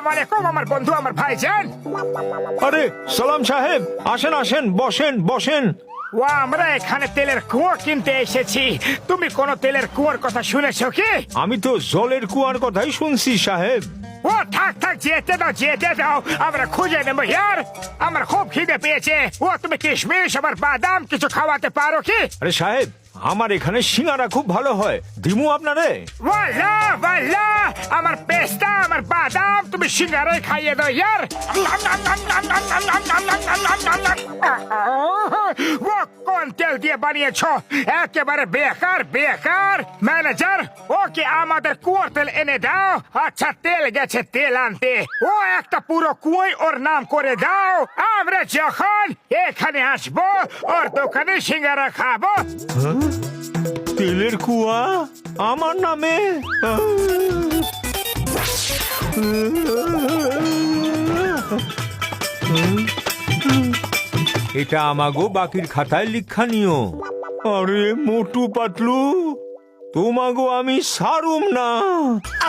আসসালামু আলাইকুম আমার বন্ধু, আমার ভাইজান। আরে সালাম সাহেব, আসেন আসেন, বসেন বসেন। ও, আমরা এখানে তেলের কুয়ো কিনতে এসেছি। তুমি কোন তেলের কুয়োর কথা শুনেছো কি? আমি তো জলের কুয়ার কথাই শুনছি সাহেব। ও থাক থাক, যেতে দাও যেতে দাও, আমরা খুঁজে নেবো ইয়ার। আমার খুব খিদে পেয়েছে। ও তুমি কিশমিশ আবার বাদাম কিছু খাওয়াতে পারো কি? আরে সাহেব, আমার এখানে সিঙ্গারা খুব ভালো হয়, দিমু আপনারে? ওয়াল্লা ওয়াল্লা, আমার পেস্তা আমার বাদাম তুমি সিঙ্গারাই খাইয়ে দাও ইয়ার। ও কোন তেল দিয়ে বানিয়েছো? একেবারে বেকার বেকার। ম্যানেজার, ওকে আমাদের কুয়োর তেল এনে দাও। আচ্ছা, তেল গেছে তেল আনতে। ও একটা পুরো কুয়োই ওর নাম করে দাও। আমরা যখন এখানে আসবো ওর দোকানে সিঙ্গারা খাবো। তেলের কুয়া আমার নামে? এটা আমাগো বাকির খাতায় লিখা নিও। আরে মোটু পাতলু, তোমাগো আমি সারুম না।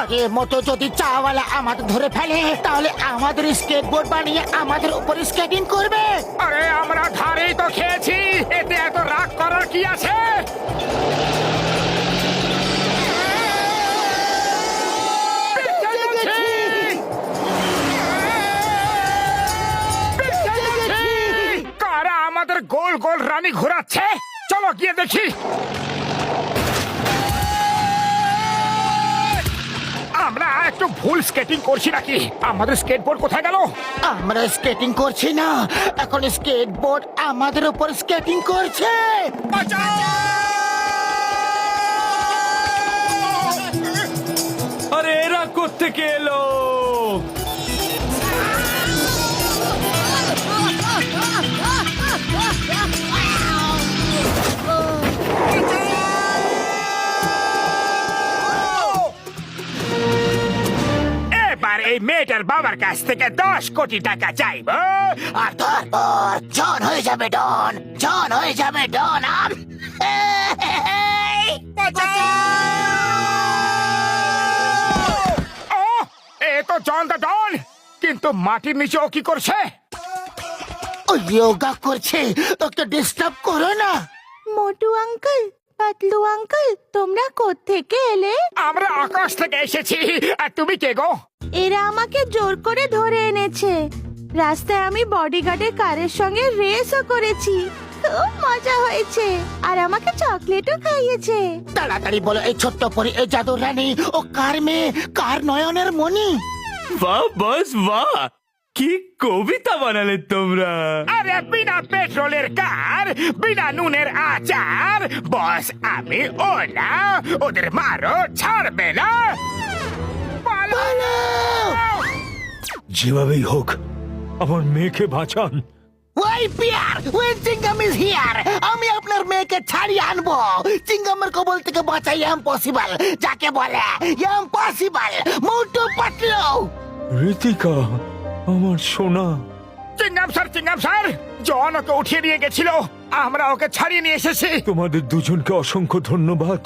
আগে মতো যদি চাওয়ালা আমাদের ধরে ফেলে তাহলে আমাদের স্কেটবোর্ড বানিয়ে আমাদের উপর স্কেটিং করবে। আরে আমরা ধারেই তো খেয়েছি, এতে এত রাগ করার কি আছে? কারা আমাদের গোল গোল রানী ঘোরাচ্ছে? চলো গিয়ে দেখি। আমরা একটু ভুল স্কেটিং করছি নাকি? আমাদের স্কেটবোর্ড কোথায় গেল? আমরা স্কেটিং করছি না, এখন স্কেটবোর্ড আমাদের উপর স্কেটিং করছে। আরে এরা কোত্থেকে এলো? এবার এই মেয়েটার বাবার কাছ থেকে 10 কোটি টাকা চাইবো। আর তারপর জন হয়ে যাবে ডন, জন হয়ে যাবে ডন। ও, এ তো জন দা ডন, কিন্তু মাটির নিচে ও কি করছে? ও যোগা করছে, ওকে ডিস্টার্ব করো না। মোটু আঙ্কেল, পাতলু আঙ্কেল, তোমরা কোত্থেকে এলে? আমরা আকাশ থেকে এসেছি। আর তুমি কে গো? এরা আমাকে জোর করে ধরে এনেছে। রাস্তায় আমি বডিগার্ডের কারের সঙ্গে রেসও করেছি, খুব মজা হয়েছে। আর আমাকে চকলেটও খাইয়েছে। তাড়াতাড়ি বলো এই ছোট্ট পরি, এই জাদুর রানী ও কার মেয়ে, কার নয়নের মণি? বাহ বস বাহ, কি কবিতা বানালে তোমরা। আরে বিনা পেট্রোলের কার, বিনা নুনের আচার। বস আমি ও না, ওদের মারো, ছাড়বে না। পালাও! যেভাবেই হোক আমার মেয়েকে বাঁচান। ওই পিয়ার, ওই চিঙ্গাম ইজ হিয়ার। আমি আপনার মেয়েকে ছাড়িয়ে আনবো। চিঙ্গামের কবল থেকে বাঁচাই ইম্পসিবল, যাকে বলে ইম্পসিবল। মোটু পাতলু। ঋতিকা, আমার সোনা। চিংগাম স্যার, জন ওকে উঠিয়ে নিয়ে গেছিল, আমরা ওকে ছাড়িয়ে নিয়ে এসেছি। তোমাদের দুজনকে অসংখ্য ধন্যবাদ,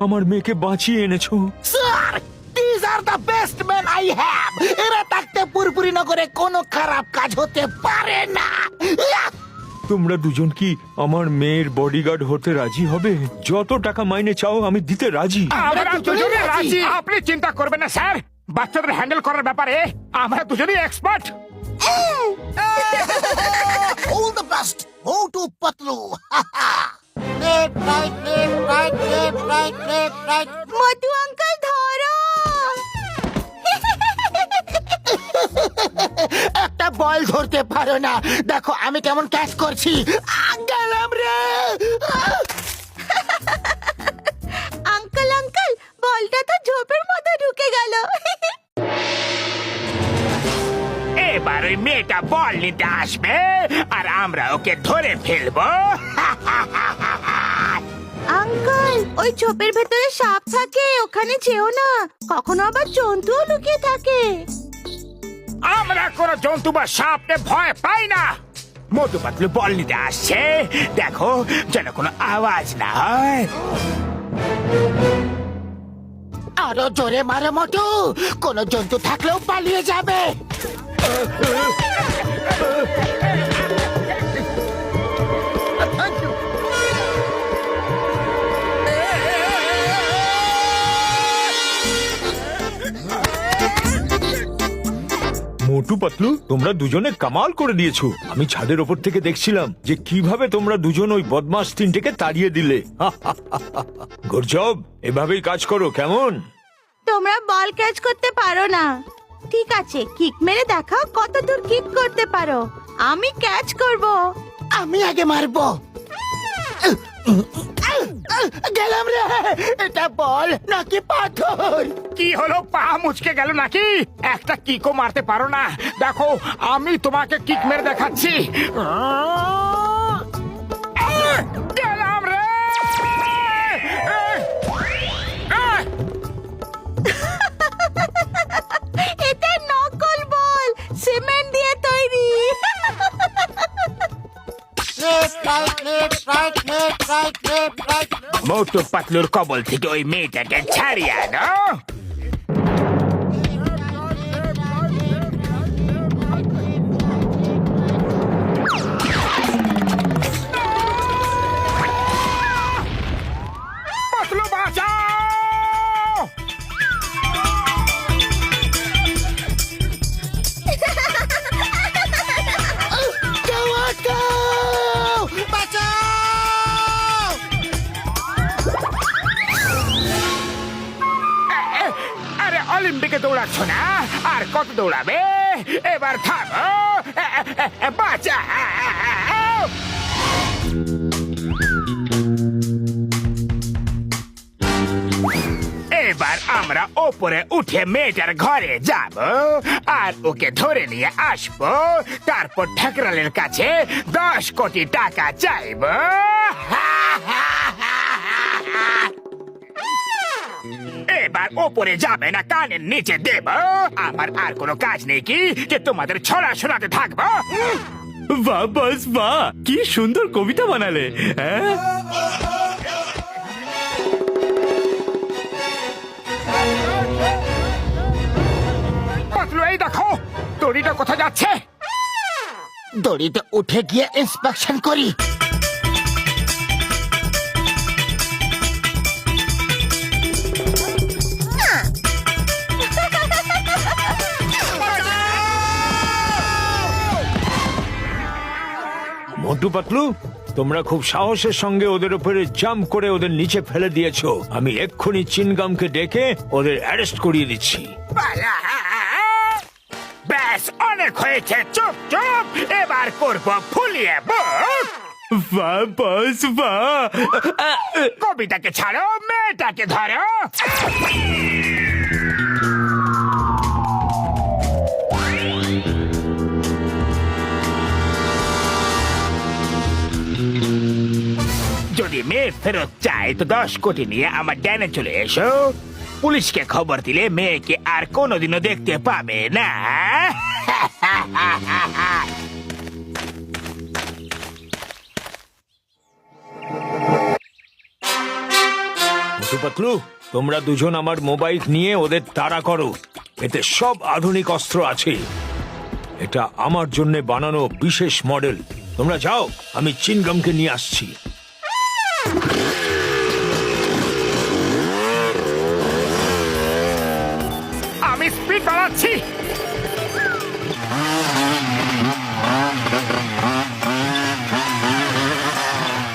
আমার মেয়েকে বাঁচিয়ে এনেছো। Sir, this are the best man I have. এরা থাকতে পুরপুরি নগরে কোনো খারাপ কাজ হতে পারে না। তোমরা দুজন কি আমার মেয়ের বডিগার্ড হতে রাজি হবে? যত টাকা মাইনে চাও আমি দিতে রাজি। আমরা দুজনে দুজনেই রাজি। রাজি। আপনি চিন্তা করবেন না স্যার, বাচ্চাদের হ্যান্ডেল করার ব্যাপারে আমরা দুজনেই expert. All the best, Motu Patlu. Left, right, left, right, left, right, left, right. Motu uncle ধরো। একটা বল ধরতে পারো না, দেখো আমি কেমন ক্যাচ করছি। গেলাম রে। আঙ্কেল আঙ্কেল, বলটা তো ঝোপের মধ্যে ঢুকে গেল। এবার ওই মেয়েটা বল নিতে আসবে আর আমরা ওকে ধরে ফেলবো। আঙ্কেল, ওই ঝোপের ভেতরে সাপ থাকে, ওখানে যেও না। কখনো আবার জন্তুও লুকিয়ে থাকে। আমরা কোন জন্তু বা সাপকে ভয় পাই না। মোটু পাতলু বল নিতে আসছে, দেখো যেন কোনো আওয়াজ না হয়। আরো জোরে মারো মোটু, কোন জন্তু থাকলেও পালিয়ে যাবে। মোটু পাতলু, তোমরা দুজনে কামাল করে দিয়েছো। আমি ছাদের ওপর থেকে দেখছিলাম যে কিভাবে তোমরা দুজন ওই বদমাস তিনটেকে তাড়িয়ে দিলে। গুড জব, এভাবেই কাজ করো, কেমন? তোমরা বল ক্যাচ করতে পারো না। ঠিক আছে, কিক মেরে দেখাও কত দূর কিক করতে পারো। আমি ক্যাচ করব। আমি আগে মারবো। গেলাম রে, এটা বল নাকি পাথর? কি হলো, পা মুচকে গেল নাকি? একটা কিকও মারতে পারো না? দেখো, আমি তোমাকে কিক মেরে দেখাচ্ছি। গেলাম রে। এটা নকল বল, সিমেন্ট দিয়ে তৈরি। মোটু পাতলুর কবল থেকে ওই মেয়েটাকে ছাড়িয়ে আনো। পাতলু বাঁচাও! কেউ আটকাও! বাঁচাও! আরে অলিম্পিকে দৌড়াচ্ছ না? আর কত দৌড়াবে? এবার থামো। বাঁচাও! এবার আমরা ওপরে উঠে মেয়েটার ঘরে যাব আর ওকে ধরে নিয়ে আসবো। তারপর ঠেকরালের কাছে 10 কোটি টাকা চাইব। এবার ওপরে যাবে না, কানের নিচে দেব। আমার আর কোনো কাজ নেই কি যে তোমাদের ছড়া শোনাতে থাকবো? বাহ বস বাহ, কি সুন্দর কবিতা বানালে। হ্যাঁ, পাতলু, এই দেখো দড়িটা কোথায় যাচ্ছে। দড়িতে উঠে গিয়ে ইন্সপেকশন করি। মোটু পাতলু, তোমরা খুব সাহসের সঙ্গে ওদের উপরে জাম্প করে ওদের নিচে ফেলে দিয়েছো। আমি এক্ষুনি চিনগামকে ডেকে ওদের অ্যারেস্ট করিয়ে দিচ্ছি। ব্যাস, অনেক হয়েছে, চুপ চুপ। এবার করবো ফুলিয়ে বুক। বাহ বস বাহ। কবিতাকে ছাড়ো, মেয়েটাকে ধরো। যদি মেয়ে ফেরত চায় তো 10 কোটি নিয়ে আমার ড্যানে চলে এসো। পুলিশকে খবর দিলে মেয়েকে আর কোনোদিনও দেখতে পাবে না। মোটু পাতলু, তোমরা দুজন আমার মোবাইল নিয়ে ওদের তাড়া করো। এতে সব আধুনিক অস্ত্র আছে। এটা আমার জন্য বানানো বিশেষ মডেল। তোমরা যাও, আমি চিনগামকে নিয়ে আসছি। আমি স্পিড বাড়াচ্ছি।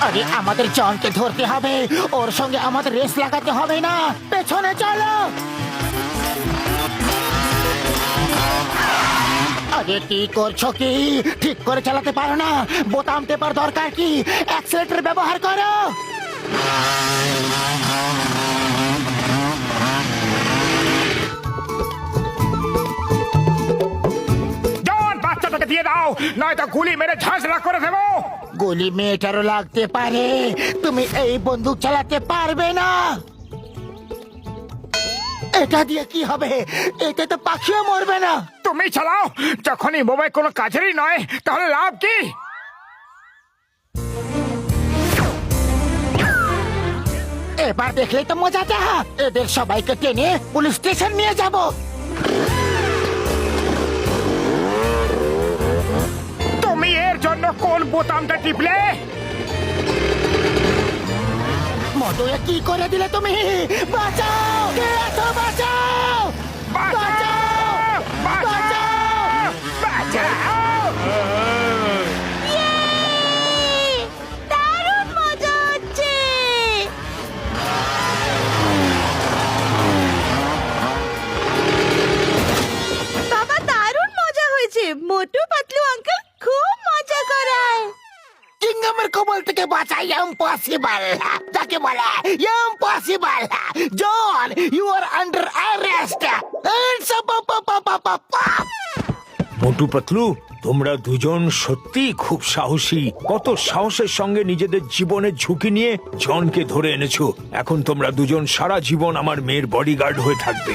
আরে আমাদের জনকে ধরতে হবে, ওর সঙ্গে আমাদের রেস লাগাতে হবে না। পেছনে চলো। আরে কি করছো কি? ঠিক করে চালাতে পারো না? বোতাম টেপার দরকার কি? অ্যাক্সিলেটর ব্যবহার করো। জন, বাচ্চাটাকে দিয়ে দাও, নয়তো গুলি মেরে ঝাঁঝরা করে দেবো। গুলি মেয়েটারও লাগতে পারে, তুমি এই বন্দুক চালাতে পারবে না। এটা দিয়ে কি হবে? এতে তো পাখিও মরবে না। তুমি চালাও। যখনই মোবাইল কোনো কাজেরই নয়, তাহলে লাভ কি? এবার দেখলে তো মজাটা, এদের সবাইকে টেনে পুলিশ স্টেশন নিয়ে যাব। তুমি এর জন্য কোন বোতামটা টিপলে? মোটু এ কি করে দিলে তুমি? বাঁচাও, কে আছো? বাঁচাও, বাঁচাও! বাঁচাও! বাঁচাও! ইয়ে! দারুণ মজা হচ্ছে। বাবা, দারুণ মজা হয়েছে। মোটু পাতলু আঙ্কেল খুব মজা করায়। চিংগামের কবল থেকে বাঁচা ইম্পসিবল, যাকে বলে impossible. John, you are under arrest. Motu Patlu, তোমরা দুজন সত্যি খুব সাহসী। কত সাহসের সঙ্গে নিজেদের জীবনের ঝুঁকি নিয়ে জনকে ধরে এনেছো। এখন তোমরা দুজন সারা জীবন আমার মেয়ের বডিগার্ড হয়ে থাকবে।